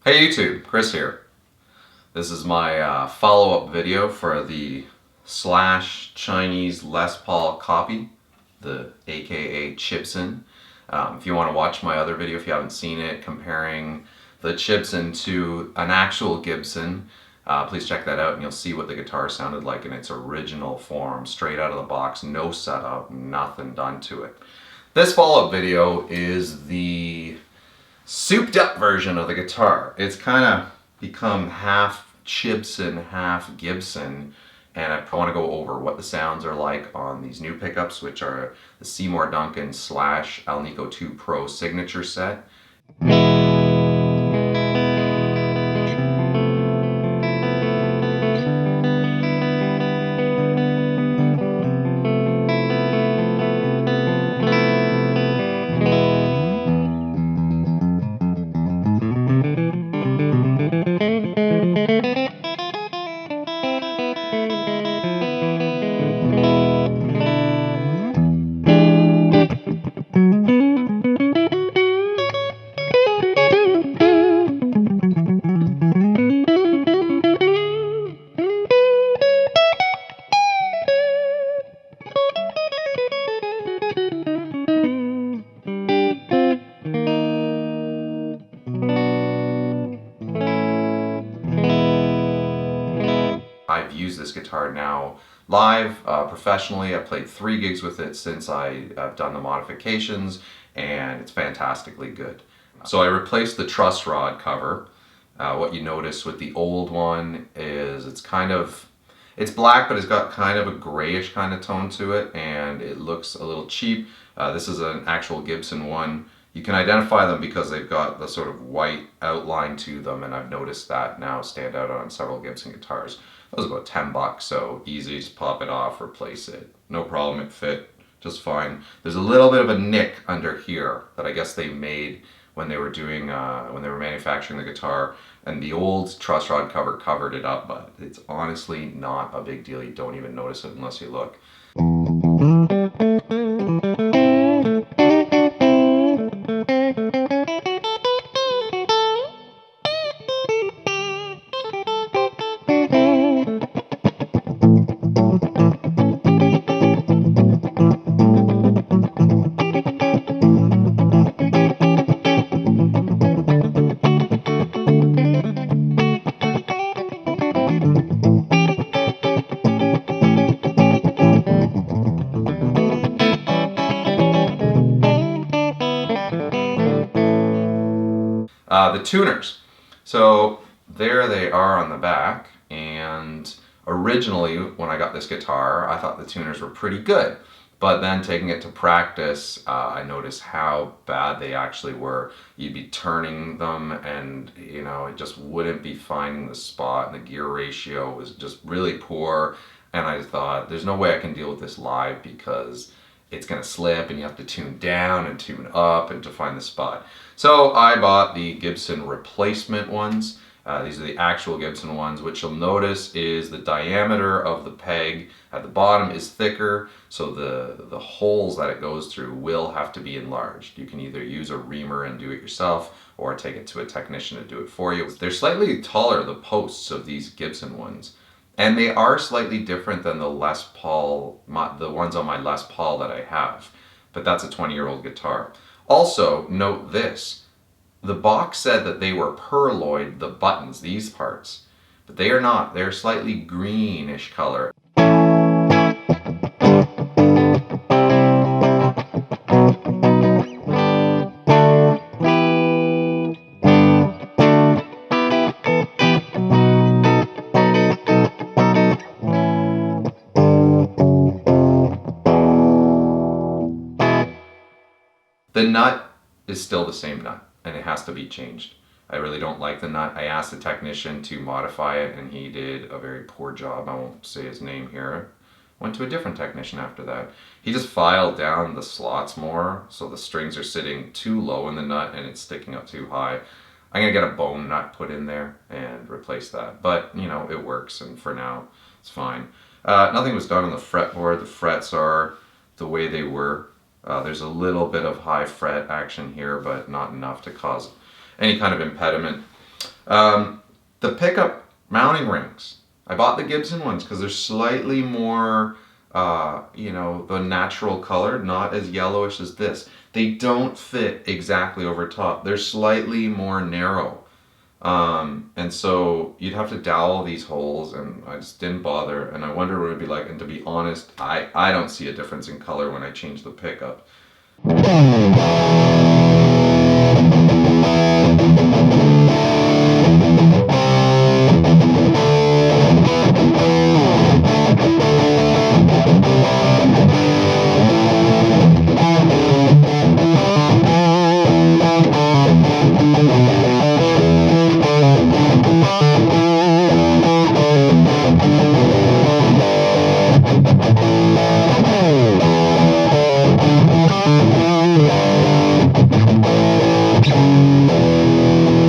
Hey YouTube, Chris here. This is my follow-up video for the Chinese Les Paul copy, the aka Chibson. If you want to watch my other video, if you haven't seen it, comparing the Chibson to an actual Gibson, please check that out and you'll see what the guitar sounded like in its original form, straight out of the box, no setup, nothing done to it. This follow-up video is the souped up version of the guitar. It's kind of become half Chibson, half Gibson, and I want to go over what the sounds are like on these new pickups, which are the Seymour Duncan / Alnico 2 Pro signature set. I've used this guitar now live, professionally. I've played 3 gigs with it since I've done the modifications, and it's fantastically good. So I replaced the truss rod cover. What you notice with the old one is it's black, but it's got kind of a grayish kind of tone to it, and it looks a little cheap. This is an actual Gibson one. You can identify them because they've got the sort of white outline to them, and I've noticed that now stand out on several Gibson guitars. That was about $10, so easy, just pop it off, replace it. No problem, it fit just fine. There's a little bit of a nick under here that I guess they made when they were doing, when they were manufacturing the guitar, and the old truss rod cover covered it up, but it's honestly not a big deal. You don't even notice it unless you look. The tuners. So there they are on the back, and originally when I got this guitar I thought the tuners were pretty good, but then taking it to practice I noticed how bad they actually were. You'd be turning them and it just wouldn't be finding the spot, and the gear ratio was just really poor, and I thought there's no way I can deal with this live because it's going to slip and you have to tune down and tune up and to find the spot. So I bought the Gibson replacement ones. These are the actual Gibson ones. What you'll notice is the diameter of the peg at the bottom is thicker, so the holes that it goes through will have to be enlarged. You can either use a reamer and do it yourself or take it to a technician to do it for you. They're slightly taller, the posts of these Gibson ones. And they are slightly different than the Les Paul, the ones on my Les Paul that I have. But that's a 20-year-old guitar. Also, note this. The box said that they were pearloid, the buttons, these parts. But they are not. They're slightly greenish color. The nut is still the same nut, and it has to be changed. I really don't like the nut. I asked the technician to modify it, and he did a very poor job. I won't say his name here. Went to a different technician after that. He just filed down the slots more, so the strings are sitting too low in the nut and it's sticking up too high. I'm gonna get a bone nut put in there and replace that. But, it works, and for now, it's fine. Nothing was done on the fretboard. The frets are the way they were. There's a little bit of high fret action here, but not enough to cause any kind of impediment. The pickup mounting rings. I bought the Gibson ones because they're slightly more, the natural color, not as yellowish as this. They don't fit exactly over top. They're slightly more narrow. And so you'd have to dowel these holes, and I just didn't bother. And I wonder what it would be like. And to be honest, I don't see a difference in color when I change the pickup.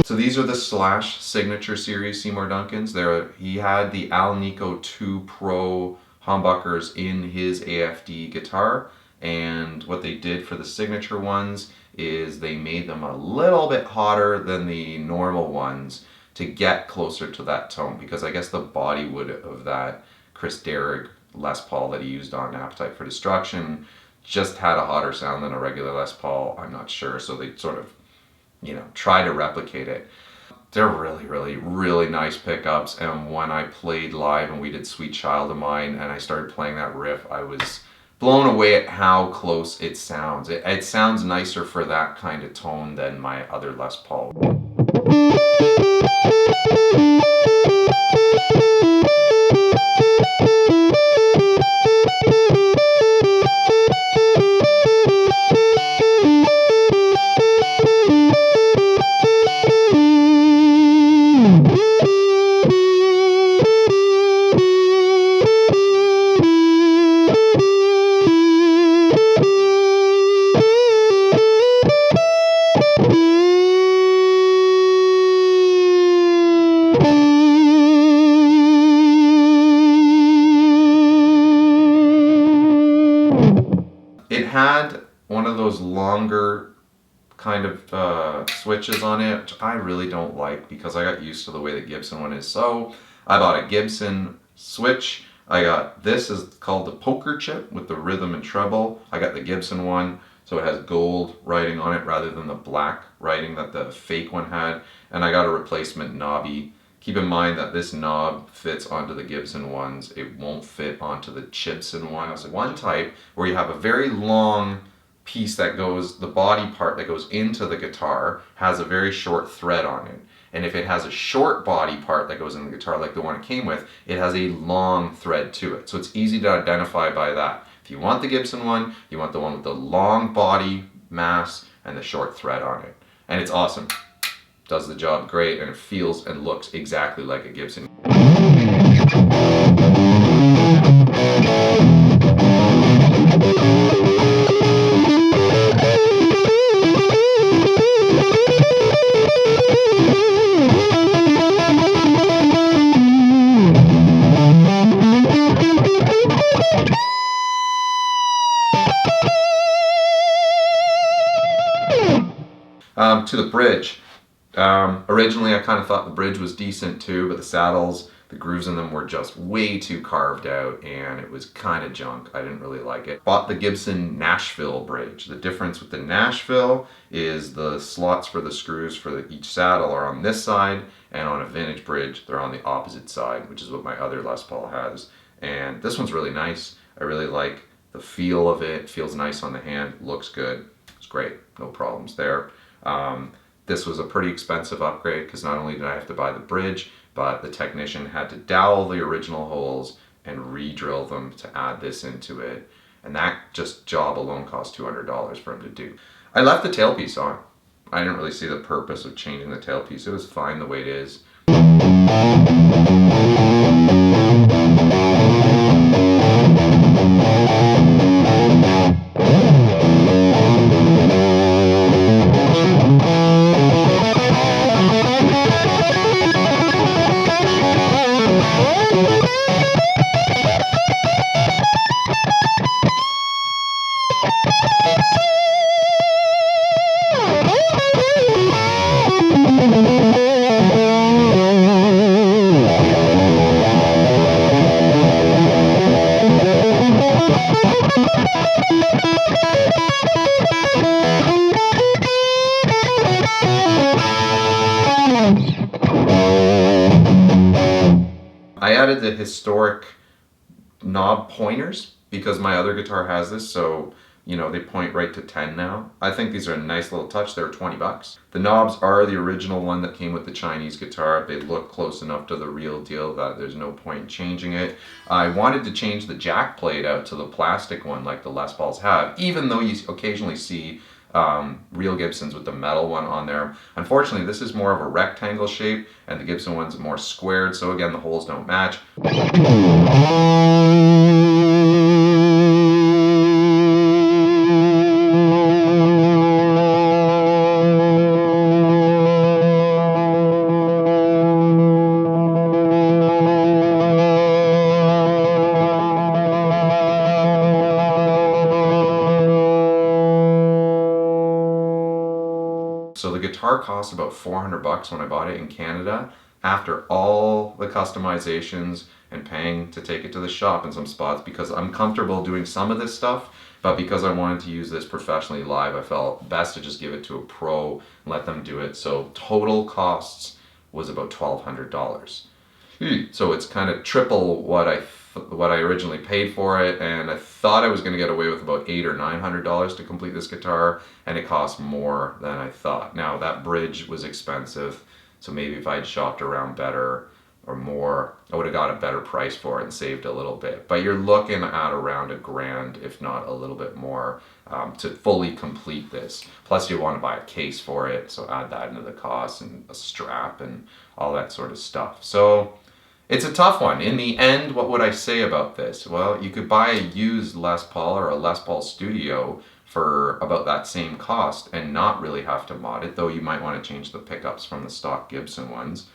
So these are the Slash Signature Series Seymour Duncans. He had the Alnico 2 Pro humbuckers in his AFD guitar, and what they did for the signature ones is they made them a little bit hotter than the normal ones to get closer to that tone, because I guess the body wood of that Chris Derrick Les Paul that he used on Appetite for Destruction just had a hotter sound than a regular Les Paul. I'm not sure, so they sort of try to replicate it. They're really, really, really nice pickups, and when I played live and we did Sweet Child of Mine and I started playing that riff, I was blown away at how close it sounds. It sounds nicer for that kind of tone than my other Les Paul. It had one of those longer kind of switches on it, which I really don't like because I got used to the way the Gibson one is. So I bought a Gibson switch. This is called the poker chip with the rhythm and treble. I got the Gibson one, so it has gold writing on it rather than the black writing that the fake one had. And I got a replacement knobby. Keep in mind that this knob fits onto the Gibson ones. It won't fit onto the Chibson ones. One type where you have a very long piece that goes, the body part that goes into the guitar has a very short thread on it. And if it has a short body part that goes in the guitar like the one it came with, it has a long thread to it. So it's easy to identify by that. If you want the Gibson one, you want the one with the long body mass and the short thread on it. And it's awesome. Does the job great, and it feels and looks exactly like a Gibson. To the bridge. Originally I kind of thought the bridge was decent too, but the saddles, the grooves in them were just way too carved out and it was kind of junk. I didn't really like it. Bought the Gibson Nashville bridge. The difference with the Nashville is the slots for the screws for each saddle are on this side, and on a vintage bridge they're on the opposite side, which is what my other Les Paul has. And this one's really nice. I really like the feel of it. It feels nice on the hand, looks good. It's great, no problems there. This was a pretty expensive upgrade because not only did I have to buy the bridge, but the technician had to dowel the original holes and re-drill them to add this into it. And that just job alone cost $200 for him to do. I left the tailpiece on. I didn't really see the purpose of changing the tailpiece. It was fine the way it is. added the historic knob pointers because my other guitar has this, so you know, they point right to 10 now. I think these are a nice little touch. They're 20 bucks. The knobs are the original one that came with the Chinese guitar. They look close enough to the real deal that there's no point in changing it. I wanted to change the jack plate out to the plastic one like the Les Pauls have, even though you occasionally see real Gibsons with the metal one on there. Unfortunately, this is more of a rectangle shape and the Gibson one's more squared, so again, the holes don't match. So the guitar cost about 400 bucks when I bought it in Canada, after all the customizations and paying to take it to the shop in some spots, because I'm comfortable doing some of this stuff, but because I wanted to use this professionally live, I felt best to just give it to a pro and let them do it. So total costs was about $1,200. So it's kind of triple what I originally paid for it, and I thought I was going to get away with about $800 or $900 to complete this guitar, and it cost more than I thought. Now that bridge was expensive, so maybe if I'd shopped around better or more, I would have got a better price for it and saved a little bit. But you're looking at around $1,000, if not a little bit more, to fully complete this. Plus you want to buy a case for it, so add that into the cost, and a strap and all that sort of stuff. So it's a tough one. In the end, what would I say about this? Well, you could buy a used Les Paul or a Les Paul Studio for about that same cost and not really have to mod it, though you might want to change the pickups from the stock Gibson ones.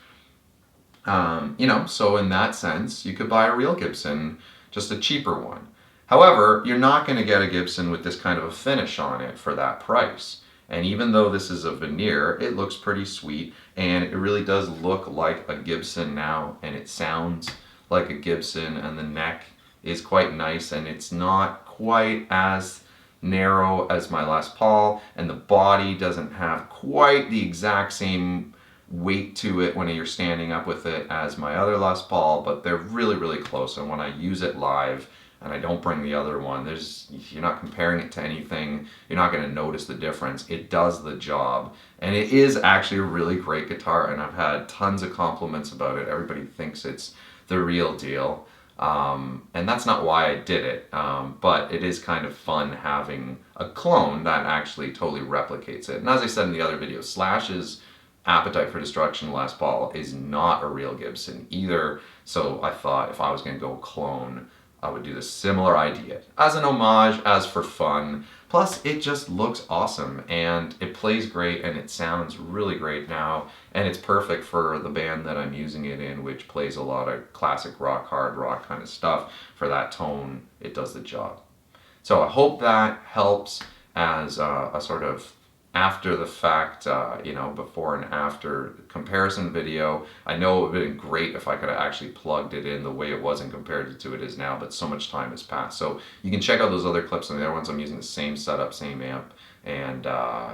You know, so in that sense, you could buy a real Gibson, just a cheaper one. However, you're not going to get a Gibson with this kind of a finish on it for that price. And even though this is a veneer, it looks pretty sweet, and it really does look like a Gibson now, and it sounds like a Gibson, and the neck is quite nice, and it's not quite as narrow as my Les Paul, and the body doesn't have quite the exact same weight to it when you're standing up with it as my other Les Paul, but they're really, really close, and when I use it live, and I don't bring the other one, you're not comparing it to anything, you're not going to notice the difference. It does the job, and it is actually a really great guitar, and I've had tons of compliments about it. Everybody thinks it's the real deal, and that's not why I did it, but it is kind of fun having a clone that actually totally replicates it. And as I said in the other video, Slash's Appetite for Destruction Les Paul is not a real Gibson either, so I thought if I was going to go clone, I would do the similar idea as an homage, as for fun. Plus, it just looks awesome, and it plays great, and it sounds really great now, and it's perfect for the band that I'm using it in, which plays a lot of classic rock, hard rock kind of stuff. For that tone, it does the job. So I hope that helps as a sort of after the fact, you know, before and after comparison video. I know it would have been great if I could have actually plugged it in the way it was and compared it to it is now, but so much time has passed. So you can check out those other clips and the other ones. I'm using the same setup, same amp, and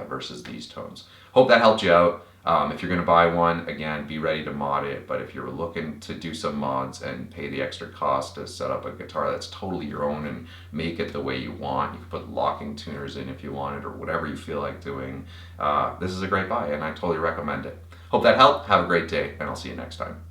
versus these tones. Hope that helped you out. If you're going to buy one, again, be ready to mod it, but if you're looking to do some mods and pay the extra cost to set up a guitar that's totally your own and make it the way you want, you can put locking tuners in if you want it or whatever you feel like doing, this is a great buy, and I totally recommend it. Hope that helped. Have a great day, and I'll see you next time.